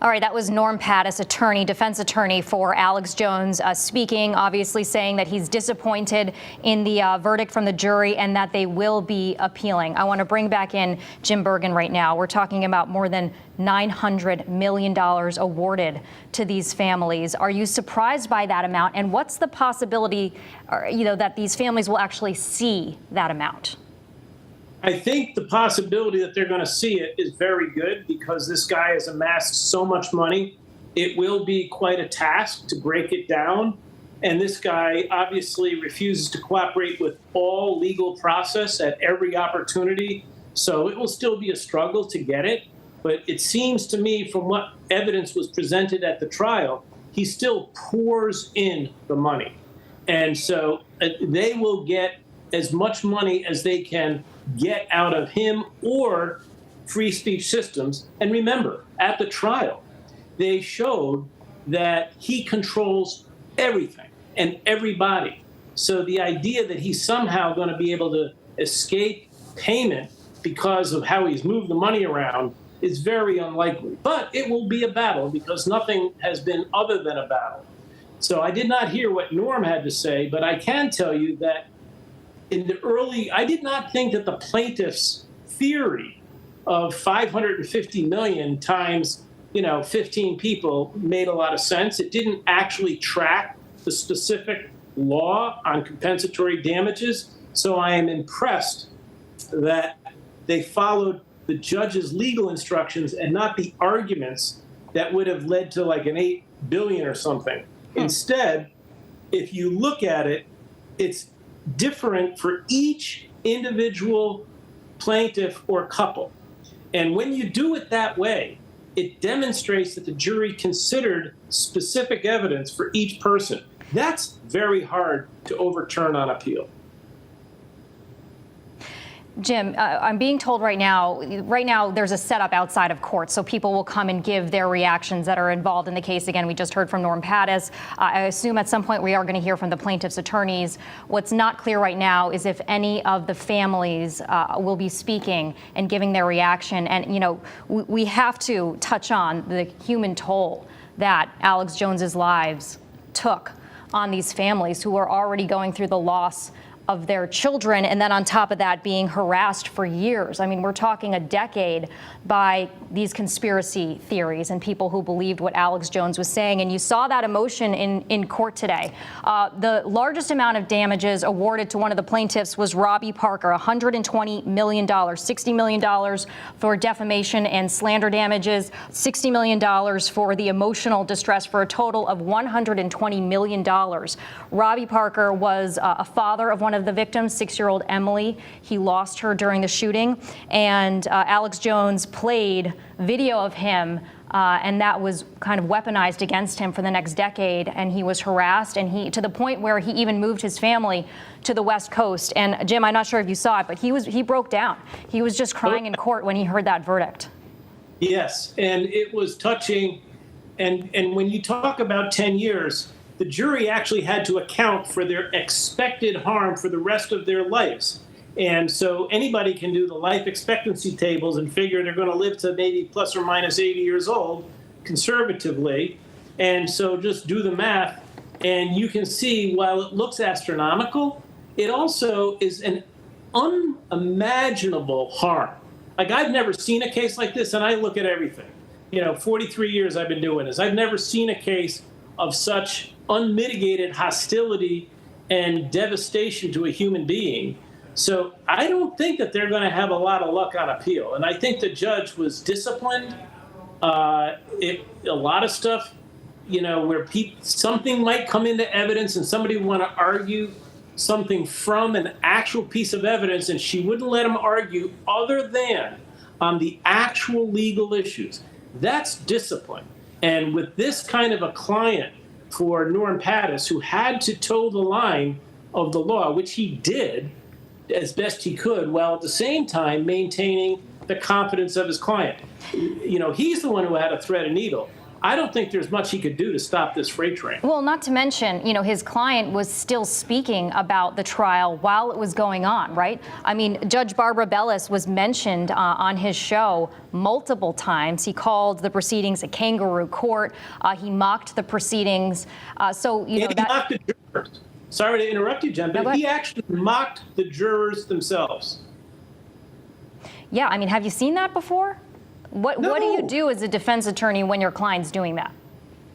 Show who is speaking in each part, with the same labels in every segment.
Speaker 1: All right, that was Norm Pattis, defense attorney for Alex Jones, speaking, obviously saying that he's disappointed in the verdict from the jury and that they will be appealing. I want to bring back in Jim Bergen right now. We're talking about more than $900 million awarded to these families. Are you surprised by that amount? And what's the possibility, that these families will actually see that amount?
Speaker 2: I think the possibility that they're going to see it is very good because this guy has amassed so much money. It will be quite a task to break it down. And this guy obviously refuses to cooperate with all legal process at every opportunity. So it will still be a struggle to get it. But it seems to me from what evidence was presented at the trial, he still pours in the money. And so they will get as much money as they can get out of him or free speech systems. And remember, at the trial, they showed that he controls everything and everybody. So the idea that he's somehow going to be able to escape payment because of how he's moved the money around is very unlikely. But it will be a battle because nothing has been other than a battle. So I did not hear what Norm had to say, but I can tell you that I did not think that the plaintiff's theory of 550 million times, 15 people made a lot of sense. It didn't actually track the specific law on compensatory damages. So I am impressed that they followed the judge's legal instructions and not the arguments that would have led to like an 8 billion or something. Instead, if you look at it, it's different for each individual plaintiff or couple. And when you do it that way, it demonstrates that the jury considered specific evidence for each person. That's very hard to overturn on appeal.
Speaker 1: Jim, I'm being told right now there's a setup outside of court, so people will come and give their reactions that are involved in the case. Again, we just heard from Norm Pattis. I assume at some point we are going to hear from the plaintiff's attorneys. What's not clear right now is if any of the families will be speaking and giving their reaction. And, we have to touch on the human toll that Alex Jones's lives took on these families who are already going through the loss of their children, and then on top of that being harassed for years. I mean, we're talking a decade by these conspiracy theories and people who believed what Alex Jones was saying. And you saw that emotion in court today. The largest amount of damages awarded to one of the plaintiffs was Robbie Parker, $120 million, $60 million for defamation and slander damages, $60 million for the emotional distress, for a total of $120 million. Robbie Parker was a father of one of the victims, 6-year-old Emily. He lost her during the shooting, and Alex Jones played video of him, and that was kind of weaponized against him for the next decade. And he was harassed, and to the point where he even moved his family to the West Coast. And Jim, I'm not sure if you saw it, but he broke down. He was just crying in court when he heard that verdict.
Speaker 2: Yes, and it was touching. And when you talk about 10 years, the jury actually had to account for their expected harm for the rest of their lives. And so anybody can do the life expectancy tables and figure they're going to live to maybe plus or minus 80 years old, conservatively. And so just do the math, and you can see while it looks astronomical, it also is an unimaginable harm. Like, I've never seen a case like this, and I look at everything. 43 years I've been doing this. I've never seen a case of such unmitigated hostility and devastation to a human being. So I don't think that they're going to have a lot of luck on appeal. And I think the judge was disciplined. A lot of stuff, where something might come into evidence and somebody would want to argue something from an actual piece of evidence, and she wouldn't let them argue other than on the actual legal issues. That's discipline. And with this kind of a client for Norm Pattis, who had to toe the line of the law, which he did as best he could, while at the same time maintaining the confidence of his client. He's the one who had to thread a needle. I don't think there's much he could do to stop this freight train.
Speaker 1: Well, not to mention, his client was still speaking about the trial while it was going on, right? I mean, Judge Barbara Bellis was mentioned on his show multiple times. He called the proceedings a kangaroo court. He mocked the proceedings.
Speaker 2: He mocked the jurors. Sorry to interrupt you, Jen, but he actually mocked the jurors themselves.
Speaker 1: Yeah, I mean, have you seen that before? What do you do as a defense attorney when your client's doing that?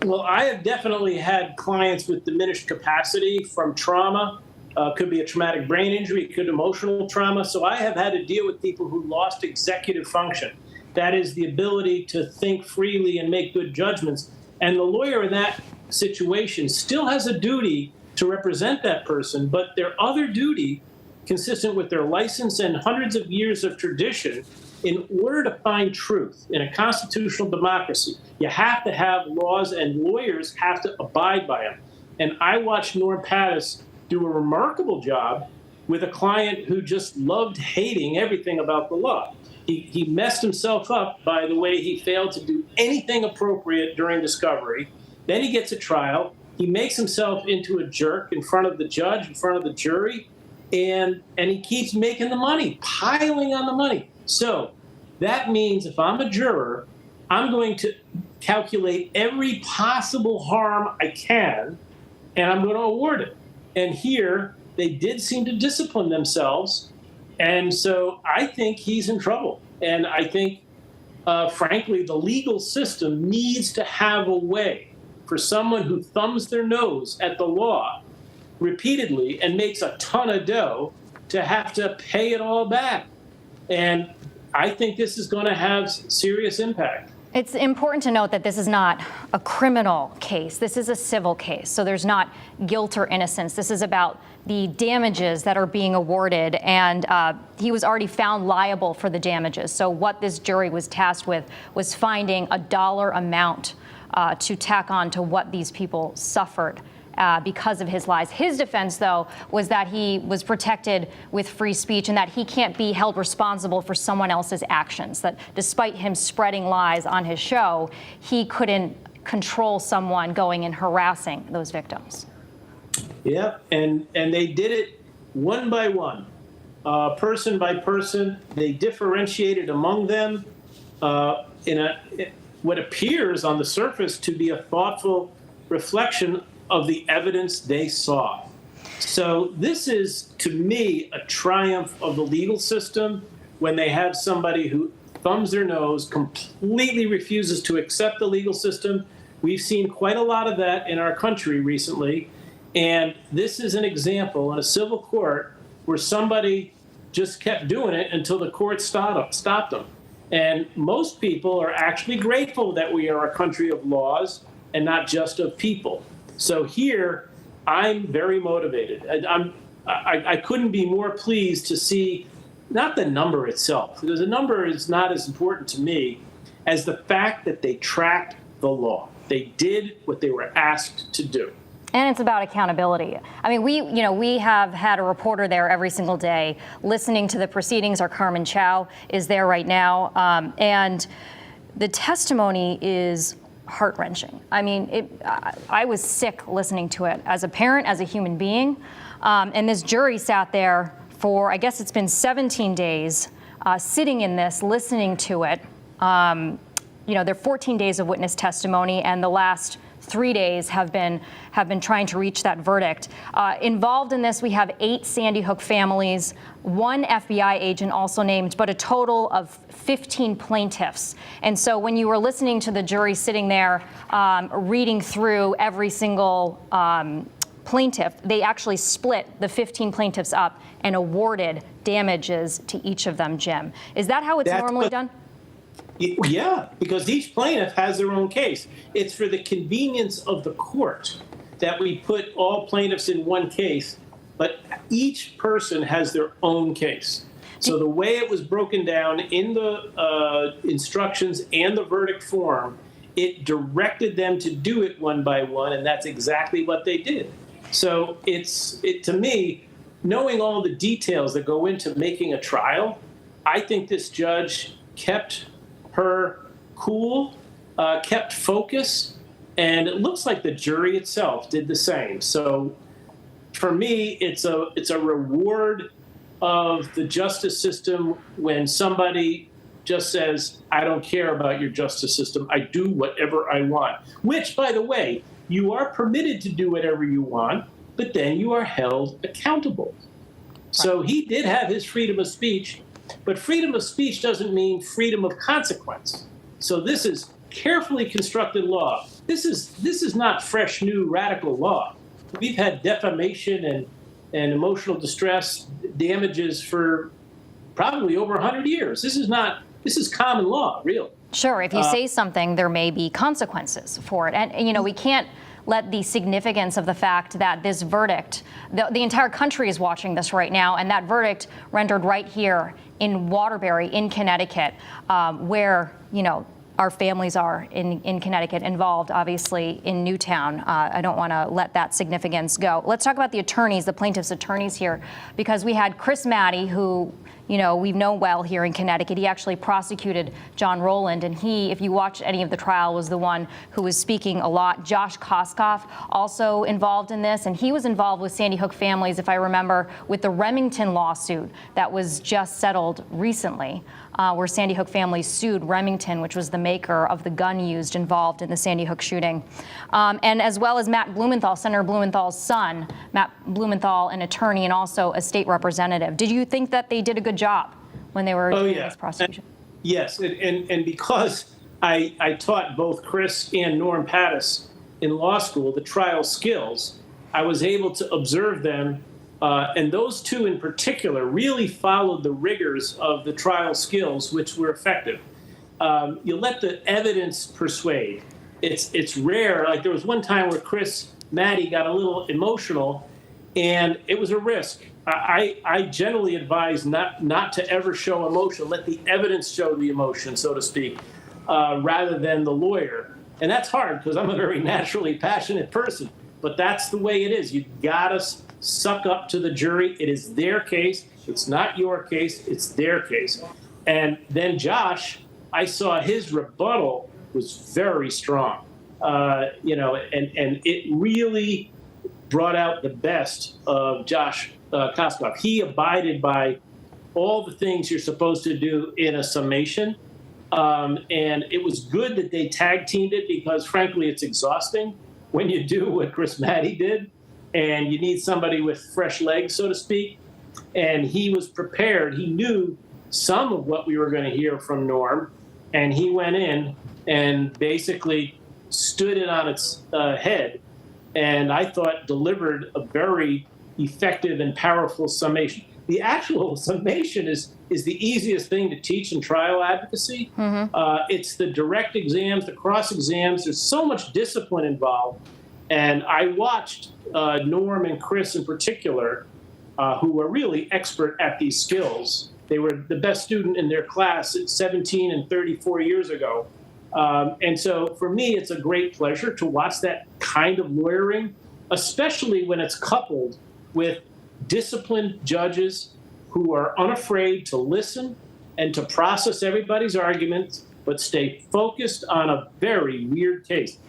Speaker 2: Well, I have definitely had clients with diminished capacity from trauma. Could be a traumatic brain injury, it could be emotional trauma. So I have had to deal with people who lost executive function. That is the ability to think freely and make good judgments. And the lawyer in that situation still has a duty to represent that person, but their other duty, consistent with their license and hundreds of years of tradition, in order to find truth in a constitutional democracy, you have to have laws and lawyers have to abide by them. And I watched Norm Pattis do a remarkable job with a client who just loved hating everything about the law. He messed himself up by the way he failed to do anything appropriate during discovery. Then he gets a trial. He makes himself into a jerk in front of the judge, in front of the jury, and he keeps making the money, piling on the money. So that means if I'm a juror, I'm going to calculate every possible harm I can, and I'm going to award it. And here, they did seem to discipline themselves. And so I think he's in trouble. And I think, frankly, the legal system needs to have a way for someone who thumbs their nose at the law repeatedly and makes a ton of dough to have to pay it all back. And I think this is going to have serious impact.
Speaker 1: It's important to note that this is not a criminal case. This is a civil case. So there's not guilt or innocence. This is about the damages that are being awarded. And he was already found liable for the damages. So what this jury was tasked with was finding a dollar amount to tack on to what these people suffered because of his lies. His defense, though, was that he was protected with free speech and that he can't be held responsible for someone else's actions, that despite him spreading lies on his show, he couldn't control someone going and harassing those victims.
Speaker 2: Yeah, and they did it one by one, person by person. They differentiated among them in what appears on the surface to be a thoughtful reflection of the evidence they saw. So this is, to me, a triumph of the legal system when they have somebody who thumbs their nose, completely refuses to accept the legal system. We've seen quite a lot of that in our country recently. And this is an example in a civil court where somebody just kept doing it until the court stopped them. And most people are actually grateful that we are a country of laws and not just of people. So here, I'm very motivated. I couldn't be more pleased to see not the number itself, because the number is not as important to me as the fact that they tracked the law. They did what they were asked to do.
Speaker 1: And it's about accountability. I mean, we have had a reporter there every single day listening to the proceedings. Our Carmen Chow is there right now. And the testimony is heart-wrenching. I mean, I was sick listening to it as a parent, as a human being. And this jury sat there for, I guess it's been 17 days, sitting in this, listening to it. There are 14 days of witness testimony, and the last 3 days have been trying to reach that verdict. Involved in this, we have 8 Sandy Hook families, 1 FBI agent also named, but a total of 15 plaintiffs. And so when you were listening to the jury sitting there reading through every single plaintiff, they actually split the 15 plaintiffs up and awarded damages to each of them, Jim. Is that how it's normally done?
Speaker 2: Yeah, because each plaintiff has their own case. It's for the convenience of the court that we put all plaintiffs in one case, but each person has their own case. So the way it was broken down in the instructions and the verdict form, it directed them to do it one by one, and that's exactly what they did. So to me, knowing all the details that go into making a trial, I think this judge kept her cool kept focus, and it looks like the jury itself did the same. So for me, it's a reward of the justice system when somebody just says, I don't care about your justice system. I do whatever I want, which, by the way, you are permitted to do whatever you want, but then you are held accountable. So he did have his freedom of speech, but freedom of speech doesn't mean freedom of consequence. So this is carefully constructed law. This is not fresh, new, radical law. We've had defamation and emotional distress damages for probably over 100 years. This is common law, really.
Speaker 1: Sure, if you say something, there may be consequences for it. And, we can't let the significance of the fact that this verdict, the entire country is watching this right now, and that verdict rendered right here in Waterbury, in Connecticut, where, our families are in Connecticut, involved, obviously, in Newtown. I don't want to let that significance go. Let's talk about the attorneys, the plaintiff's attorneys here, because we had Chris Maddie, who, we've known well here in Connecticut. He actually prosecuted John Rowland, and he, if you watched any of the trial, was the one who was speaking a lot. Josh Koskoff also involved in this, and he was involved with Sandy Hook families, if I remember, with the Remington lawsuit that was just settled recently, where Sandy Hook families sued Remington, which was the maker of the gun used involved in the Sandy Hook shooting. And as well as Matt Blumenthal, Senator Blumenthal's son, Matt Blumenthal, an attorney and also a state representative. Did you think that they did a good job when they were doing this prosecution?
Speaker 2: Yes, and because I taught both Chris and Norm Pattis in law school the trial skills, I was able to observe them, and those two in particular really followed the rigors of the trial skills, which were effective. You let the evidence persuade. It's rare. Like there was one time where Chris Maddie got a little emotional, and it was a risk. I generally advise not to ever show emotion. Let the evidence show the emotion, so to speak, rather than the lawyer. And that's hard because I'm a very naturally passionate person. But that's the way it is. You gotta suck up to the jury. It is their case. It's not your case. It's their case. And then Josh, I saw his rebuttal was very strong. And it really brought out the best of Josh Koskoff. He abided by all the things you're supposed to do in a summation. And it was good that they tag teamed it because, frankly, it's exhausting when you do what Chris Maddie did, and you need somebody with fresh legs, so to speak. And he was prepared. He knew some of what we were going to hear from Norm, and he went in and basically stood it on its head, and I thought delivered a very effective and powerful summation. The actual summation is the easiest thing to teach in trial advocacy. It's the direct exams, the cross exams. There's so much discipline involved. And I watched Norm and Chris in particular, who were really expert at these skills. They were the best student in their class at 17 and 34 years ago. And so for me, it's a great pleasure to watch that kind of lawyering, especially when it's coupled with disciplined judges who are unafraid to listen and to process everybody's arguments, but stay focused on a very weird case.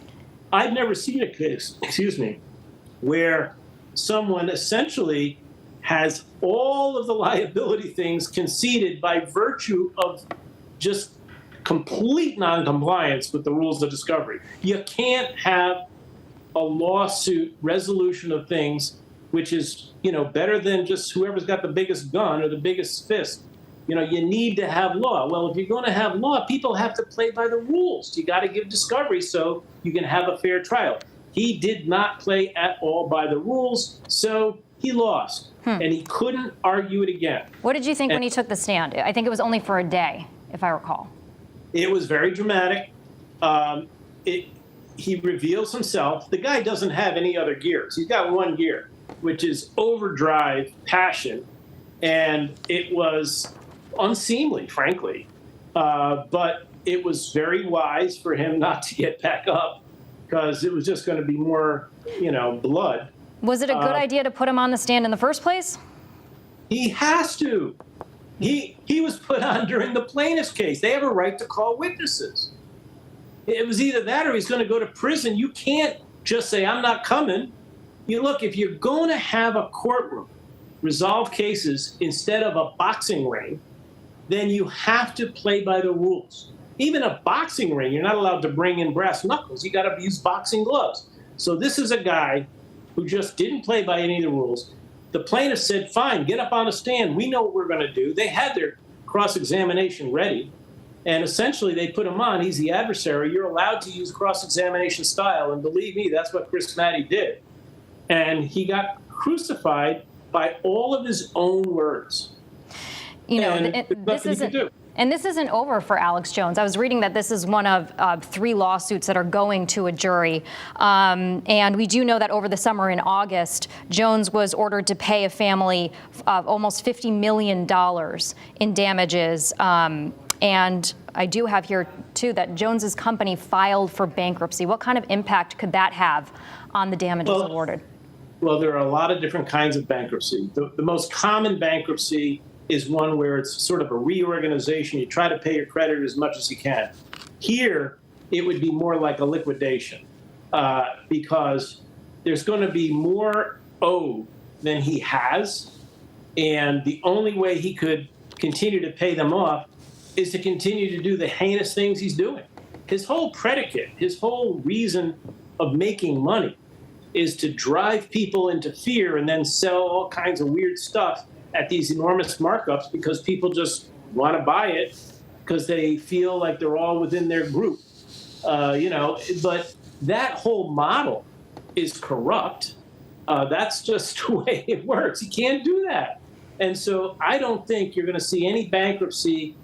Speaker 2: I've never seen a case, where someone essentially has all of the liability things conceded by virtue of just complete noncompliance with the rules of discovery. You can't have a lawsuit resolution of things which is, better than just whoever's got the biggest gun or the biggest fist. You need to have law. Well, if you're going to have law, people have to play by the rules. You got to give discovery so you can have a fair trial. He did not play at all by the rules, so he lost. And he couldn't argue it again.
Speaker 1: What did you think when he took the stand? I think it was only for a day, if I recall.
Speaker 2: It was very dramatic. He reveals himself. The guy doesn't have any other gears. He's got one gear, which is overdrive passion. And it was unseemly, frankly. But it was very wise for him not to get back up because it was just going to be more, blood.
Speaker 1: Was it a good idea to put him on the stand in the first place?
Speaker 2: He has to. He was put on during the plaintiff's case. They have a right to call witnesses. It was either that or he's going to go to prison. You can't just say, I'm not coming. You look, if you're going to have a courtroom resolve cases instead of a boxing ring, then you have to play by the rules. Even a boxing ring, you're not allowed to bring in brass knuckles. You got to use boxing gloves. So this is a guy who just didn't play by any of the rules. The plaintiff said, fine, get up on the stand. We know what we're going to do. They had their cross-examination ready. And essentially, they put him on. He's the adversary. You're allowed to use cross-examination style. And believe me, that's what Chris Matty did. And he got crucified by all of his own words.
Speaker 1: You know,
Speaker 2: And
Speaker 1: this isn't over for Alex Jones. I was reading that this is one of 3 lawsuits that are going to a jury. And we do know that over the summer in August, Jones was ordered to pay a family of almost $50 million in damages. And I do have here, too, that Jones's company filed for bankruptcy. What kind of impact could that have on the damages awarded?
Speaker 2: Well, there are a lot of different kinds of bankruptcy. The most common bankruptcy is one where it's sort of a reorganization. You try to pay your creditor as much as you can. Here, it would be more like a liquidation because there's going to be more owed than he has. And the only way he could continue to pay them off is to continue to do the heinous things he's doing. His whole predicate, his whole reason of making money is to drive people into fear and then sell all kinds of weird stuff at these enormous markups because people just want to buy it because they feel like they're all within their group. But that whole model is corrupt. That's just the way it works. You can't do that. And so I don't think you're going to see any bankruptcy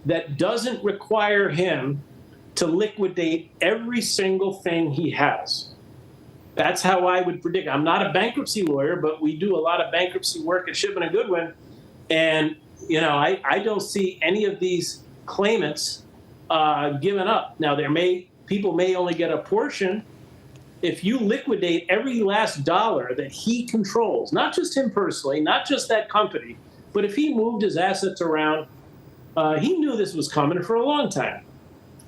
Speaker 2: that doesn't require him to liquidate every single thing he has. That's how I would predict. I'm not a bankruptcy lawyer, but we do a lot of bankruptcy work at Shipman & Goodwin. And, I don't see any of these claimants giving up. Now, people may only get a portion. If you liquidate every last dollar that he controls, not just him personally, not just that company, but if he moved his assets around, he knew this was coming for a long time.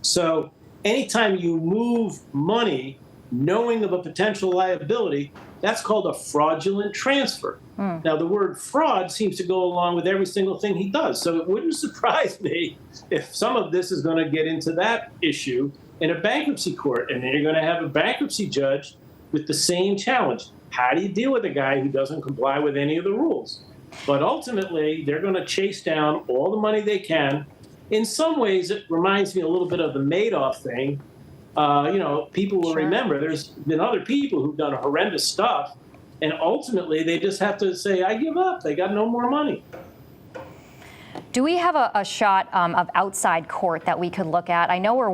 Speaker 2: So anytime you move money knowing of a potential liability, that's called a fraudulent transfer. Now, the word fraud seems to go along with every single thing he does. So it wouldn't surprise me if some of this is going to get into that issue in a bankruptcy court. And then you're going to have a bankruptcy judge with the same challenge. How do you deal with a guy who doesn't comply with any of the rules? But ultimately, they're going to chase down all the money they can. In some ways, it reminds me a little bit of the Madoff thing. People will remember there's been other people who've done horrendous stuff, and ultimately they just have to say, I give up. They got no more money.
Speaker 1: Do we have a shot of outside court that we could look at? I know we're